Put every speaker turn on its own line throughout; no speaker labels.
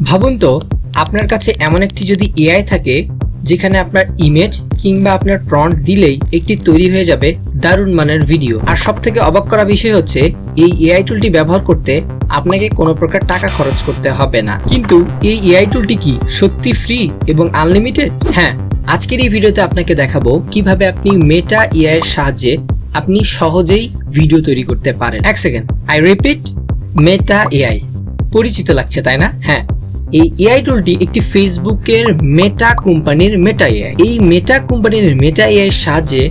ভাবুন তো আপনার কাছে এমন একটি যদি এআই থাকে যেখানে আপনার ইমেজ কিংবা আপনার প্রম্পট দিলেই একটি তৈরি হয়ে যাবে দারুণ মানের ভিডিও। আর সবথেকে অবাক করা বিষয় হচ্ছে এই এআই টুলটি ব্যবহার করতে আপনাকে কোনো প্রকার টাকা খরচ করতে হবে না। কিন্তু এই এআই টুলটি কি সত্যি ফ্রি এবং আনলিমিটেড? হ্যাঁ, আজকের এই ভিডিওতে আপনাকে দেখাবো কিভাবে আপনি মেটা এআই এর সাহায্যে আপনি সহজেই ভিডিও তৈরি করতে পারেন। এক second, I repeat, Meta AI. পরিচিত লাগছে তাই না? হ্যাঁ, এই এআই টুলটি একটি ফেসবুকের মেটা কোম্পানির মেটা এআই। এই মেটা কোম্পানির মেটা এআই এর সাহায্যে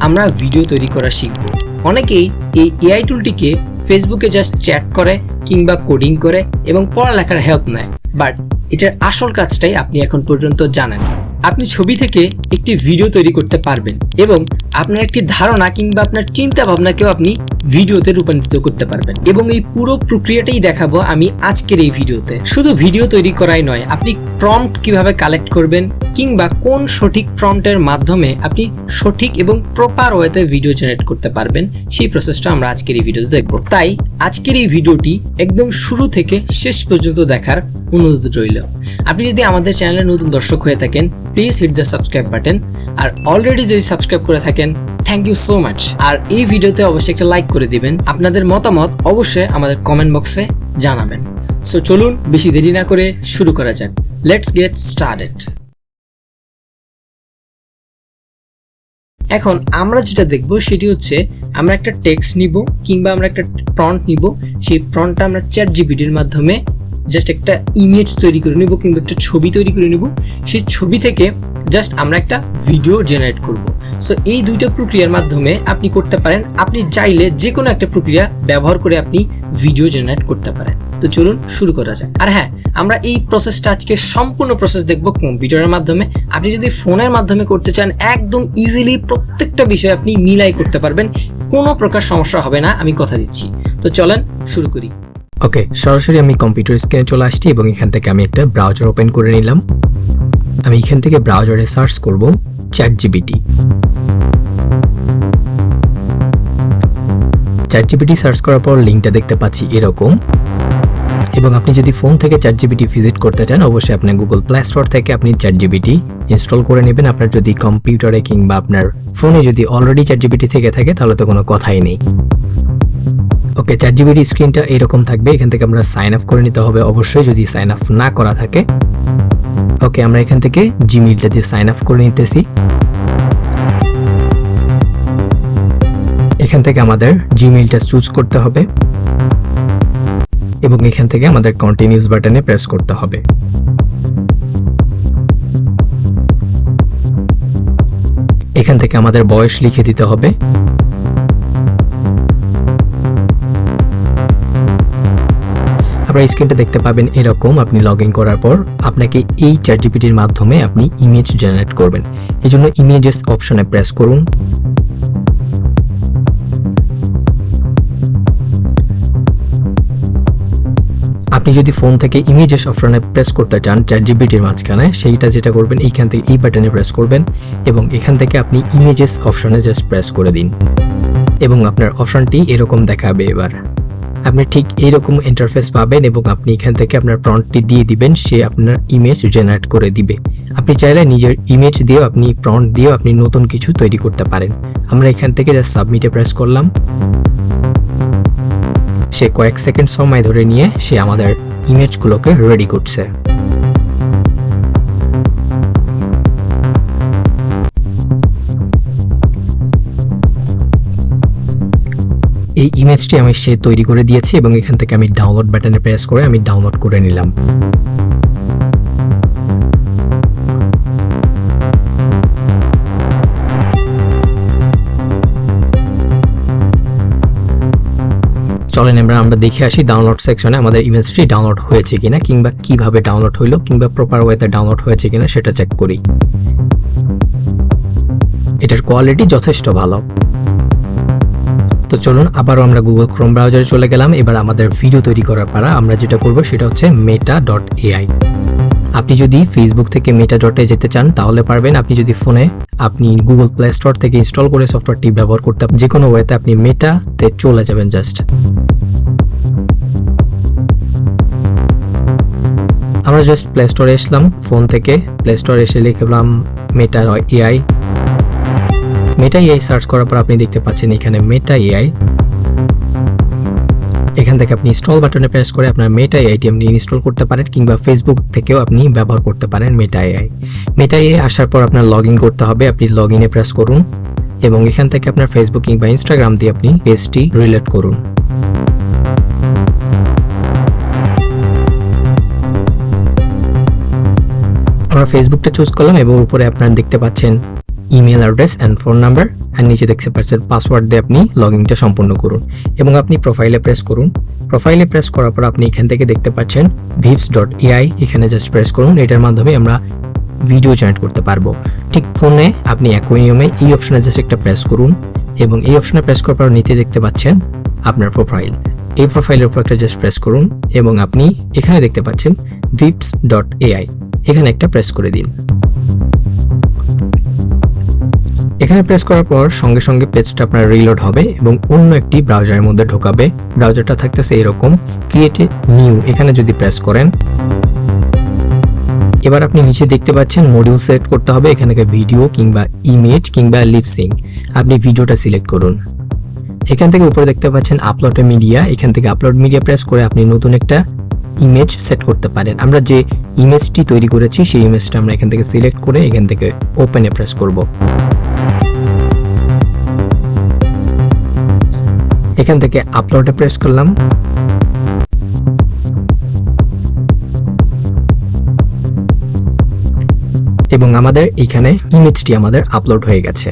আমরা ভিডিও তৈরি করা শিখব। অনেকেই এই এআই টুলটিকে ফেসবুকে জাস্ট চ্যাট করে কিংবা কোডিং করে এবং পড়ালেখার হেল্প নেয়, বাট এটার আসল কাজটাই আপনি এখন পর্যন্ত জানেন। আপনি ছবি থেকে একটি ভিডিও তৈরি করতে পারবেন এবং আপনার একটি ধারণা কিংবা আপনার চিন্তা ভাবনাকেও আপনি ভিডিওতে রূপান্তরিত করতে পারবেন। এবং এই পুরো প্রক্রিয়াটাই দেখাবো আমি আজকের এই ভিডিওতে। শুধু ভিডিও তৈরি করাই নয়, আপনি প্রম্পট কিভাবে কালেক্ট করবেন কিংবা কোন সঠিক প্রম্পটের মাধ্যমে আপনি সঠিক এবং প্রপার ওয়েতে ভিডিও জেনারেট করতে পারবেন, সেই প্রসেসটা আমরা আজকের এই ভিডিওতে দেখব। তাই আজকের এই ভিডিওটি একদম শুরু থেকে শেষ পর্যন্ত দেখার অনুরোধ রইল। আপনি যদি আমাদের চ্যানেলে নতুন দর্শক হয়ে থাকেন, please hit the subscribe button. আর অলরেডি যদি সাবস্ক্রাইব করে থাকেন, থ্যাংক ইউ সো মাচ। আর এই ভিডিওতে অবশ্যই একটা লাইক করে দিবেন। আপনাদের মতামত অবশ্যই আমাদের কমেন্ট বক্সে জানাবেন। সো চলুন বেশি দেরি না করে শুরু করা যাক। Let's get started. এখন আমরা যেটা দেখব সেটি হচ্ছে আমরা একটা টেক্সট নিব কিংবা আমরা একটা প্রম্পট নিব। সেই প্রম্পটটা আমরা চ্যাট জিপিটির মাধ্যমে জাস্ট একটা ইমেজ তৈরি করে নিব কিংবা একটা ছবি তৈরি করে নিব। সেই ছবি থেকে জাস্ট আমরা একটা ভিডিও জেনারেট করব। সো এই দুইটা প্রক্রিয়ার মাধ্যমে আপনি করতে পারেন। আপনি চাইলে যে কোনো একটা প্রক্রিয়া ব্যবহার করে আপনি ভিডিও জেনারেট করতে পারেন। তো চলুন শুরু করা যাক। আর হ্যাঁ, আমরা এই প্রসেসটা আজকে সম্পূর্ণ প্রসেস দেখব কম্পিউটারের মাধ্যমে। আপনি যদি ফোনের মাধ্যমে করতে চান, একদম ইজিলি প্রত্যেকটা বিষয় আপনি মিলাই করতে পারবেন, কোনো প্রকার সমস্যা হবে না, আমি কথা দিচ্ছি। তো চলেন শুরু করি।
ওকে, সরাসরি আমি কম্পিউটার স্ক্রিনে চলে আসছি এবং এখান থেকে আমি একটা ব্রাউজার ওপেন করে নিলাম। আমি এখান থেকে ব্রাউজারে সার্চ করব চ্যাটজিপিটি। চ্যাটজিপিটি সার্চ করার পর লিঙ্কটা দেখতে পাচ্ছি এরকম। এবং আপনি যদি ফোন থেকে চ্যাটজিপিটি ভিজিট করতে চান, অবশ্যই আপনি গুগল প্লে স্টোর থেকে আপনি চ্যাটজিপিটি ইনস্টল করে নেবেন। আপনার যদি কম্পিউটারে কিংবা আপনার ফোনে যদি অলরেডি চ্যাটজিপিটি থেকে থাকে তাহলে তো কোনো কথাই নেই। ওকে, চ্যাটজিপিটি স্ক্রিনটা এরকম থাকবে। এখান থেকে আমরা সাইন আপ করে নিতে হবে অবশ্যই, যদি সাইন আপ না করা থাকে। ওকে, আমরা এখান থেকে জিমেইলটা দিয়ে সাইন আপ করে নিতেছি। এখান থেকে আমাদের জিমেইলটা চুজ করতে হবে এবং এখান থেকে আমাদের কন্টিনিউস বাটনে প্রেস করতে হবে। এখান থেকে আমাদের বয়স লিখে দিতে হবে। আপনারা স্ক্রিনটা দেখতে পাবেন এরকম। আপনি লগ ইন করার পর আপনাকে এই চ্যাটজিপিটির মাধ্যমে আপনি ইমেজ জেনারেট করবেন। এই জন্য ইমেজেস অপশনে প্রেস করুন। আপনি যদি ফোন থেকে ইমেজেস অপশনে প্রেস করতে চান চ্যাটজিপিটির মাঝখানে, সেইটা যেটা করবেন এইখান থেকে এই বাটনে প্রেস করবেন এবং এখান থেকে আপনি ইমেজেস অপশনে জাস্ট প্রেস করে দিন এবং আপনার অপশনটি এরকম দেখাবে। এবার আপনি ঠিক এইরকম ইন্টারফেস পাবেন এবং আপনি এখান থেকে আপনার প্রম্পটটি দিয়ে দিবেন, সে আপনার ইমেজ জেনারেট করে দিবে। আপনি চাইলে নিজের ইমেজ দিয়েও আপনি প্রম্পট দিয়েও আপনি নতুন কিছু তৈরি করতে পারেন। আমরা এখান থেকে জাস্ট সাবমিটে প্রেস করলাম। সে কয়েক সেকেন্ড সময় ধরে নিয়ে সে আমাদের ইমেজগুলোকে রেডি করছে। এই ইমেজটি আমি সে তৈরি করে দিয়েছি এবং এখান থেকে আমি ডাউনলোড বাটনে প্রেস করে আমি ডাউনলোড করে নিলাম। চলেন এবার আমরা দেখে আসি ডাউনলোড সেকশনে আমাদের ইমেজটি ডাউনলোড হয়েছে কিনা কিংবা কিভাবে ডাউনলোড হইলো কিংবা প্রপার ওয়েতে ডাউনলোড হয়েছে কিনা সেটা চেক করি। এটার কোয়ালিটি যথেষ্ট ভালো। তো চলুন আবারও আমরা গুগল ক্রোম ব্রাউজারে চলে গেলাম। এবার আমাদের ভিডিও তৈরি করার পালা। আমরা যেটা করব সেটা হচ্ছে meta.ai। আপনি যদি ফেসবুক থেকে meta.ai যেতে চান তাহলে পারবেন। আপনি যদি ফোনে আপনি গুগল প্লে স্টোর থেকে ইনস্টল করে সফটওয়্যারটি ব্যবহার করতে যে কোনো ওয়েতে আপনি মেটাতে চলে যাবেন জাস্ট। আমরা জাস্ট প্লে স্টোরে এসলাম, ফোন থেকে প্লে স্টোরে এসে লিখলাম Meta AI. Meta AI search করার পর আপনি দেখতে পাচ্ছেন এখানে মেটা এআই। এখান থেকে আপনি ইনস্টল বাটনে প্রেস করে আপনার মেটা এআইটি আপনি ইনস্টল করতে পারেন, কিংবা ফেসবুক থেকেও আপনি ব্যবহার করতে পারেন মেটা এআই। মেটা এআই আসার পর আপনার লগ ইন করতে হবে, আপনি লগ ইনে প্রেস করুন এবং এখান থেকে আপনার ফেসবুক কিংবা ইনস্টাগ্রাম দিয়ে আপনি পেজটি রিলেট করুন। আমরা ফেসবুকটা চুজ করলাম এবং উপরে আপনারা দেখতে পাচ্ছেন email address and phone number, আর নিচে দেখতে পাচ্ছেন পাসওয়ার্ড দিয়ে আপনি লগ ইনটা সম্পূর্ণ করুন এবং আপনি প্রোফাইলে প্রেস করুন। প্রোফাইলে প্রেস করার পর আপনি এখান থেকে দেখতে পাচ্ছেন vips.ai, এখানে জাস্ট প্রেস করুন। এটার মাধ্যমে আমরা ভিডিও জেনারেট করতে পারবো। ঠিক ফোনে আপনি একই নিয়মে এই অপশনে জাস্ট একটা প্রেস করুন এবং এই অপশনে প্রেস করার পর নিচে দেখতে পাচ্ছেন আপনার প্রোফাইল। এই প্রোফাইলের উপর একটা জাস্ট প্রেস করুন এবং আপনি এখানে দেখতে পাচ্ছেন vips.ai, এখানে একটা প্রেস করে দিন। এখানে প্রেস করার পর সঙ্গে সঙ্গে পেজটা আপনার রিলোড হবে এবং অন্য একটি ব্রাউজারের মধ্যে ঢোকাবে। ব্রাউজারটা থাকতেছে এরকম, ক্রিয়েট এ নিউ, এখানে যদি প্রেস করেন এবার আপনি নিচে দেখতে পাচ্ছেন মডিউল সিলেক্ট করতে হবে। এখানে ভিডিও কিংবা ইমেজ কিংবা লিপসিং, আপনি ভিডিওটা সিলেক্ট করুন। এখান থেকে উপরে দেখতে পাচ্ছেন আপলোড মিডিয়া, এখান থেকে আপলোড মিডিয়া প্রেস করে আপনি নতুন একটা ইমেজ সেট করতে পারেন। আমরা যে ইমেজটি তৈরি করেছি সেই ইমেজটা আমরা এখান থেকে সিলেক্ট করে এখান থেকে ওপেনে প্রেস করব। এখান থেকে আপলোডে প্রেস করলাম এবং আমাদের এখানে ইমেজটি আমাদের আপলোড হয়ে গেছে।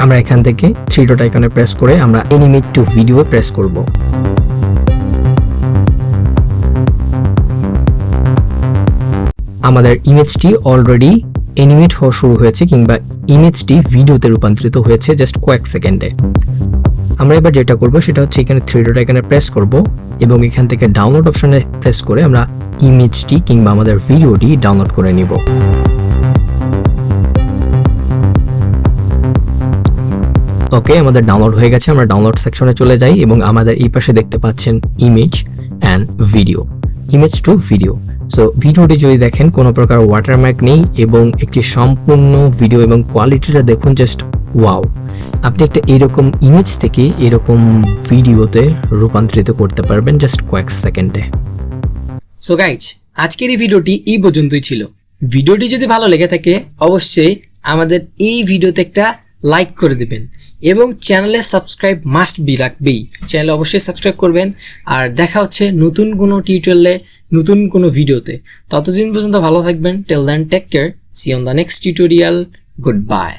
আমরা এখান থেকে 3 ডট আইকনে প্রেস করে আমরা অ্যানিমেট টু ভিডিও প্রেস করব। আমাদের ইমেজটি অলরেডি অ্যানিমেট হওয়া শুরু হয়েছে কিংবা ইমেজটি ভিডিওতে রূপান্তরিত হয়েছে জাস্ট কয়েক সেকেন্ডে। আমরা এবার যেটা করব সেটা হচ্ছে এখানে 3 ডট আইকনে প্রেস করব এবং এখান থেকে ডাউনলোড অপশনে প্রেস করে আমরা ইমেজটি কিংবা আমাদের ভিডিওটি ডাউনলোড করে নিব। ওকে, আমাদের ডাউনলোড হয়ে গেছে। আমরা ডাউনলোড সেকশনে চলে যাই এবং আমাদের এই পাশে দেখতে পাচ্ছেন image and video, image to video. So ভিডিওটি যদি দেখেন কোনো প্রকার ওয়াটারমার্ক নেই এবং একটি সম্পূর্ণ ভিডিও এবং কোয়ালিটিটা দেখুন, জাস্ট ওয়াও। আপনি একটা এরকম ইমেজ থেকে এরকম ভিডিওতে রূপান্তরিত করতে পারবেন জাস্ট কয়েক সেকেন্ডে।
সো গাইজ, আজকের এই ভিডিওটি এই পর্যন্তই ছিল। ভিডিওটি যদি ভালো লেগে থাকে অবশ্যই আমাদের এই ভিডিওতে একটা লাইক করে দেবেন এবং চ্যানেলে সাবস্ক্রাইব মাস্ট বি, রাখবেই। চ্যানেলে অবশ্যই সাবস্ক্রাইব করবেন। আর দেখা হচ্ছে নতুন কোনো টিউটোরিয়ালে, নতুন কোনো ভিডিওতে। ততদিন পর্যন্ত ভালো থাকবেন। Till then take care, see on the next tutorial, good bye.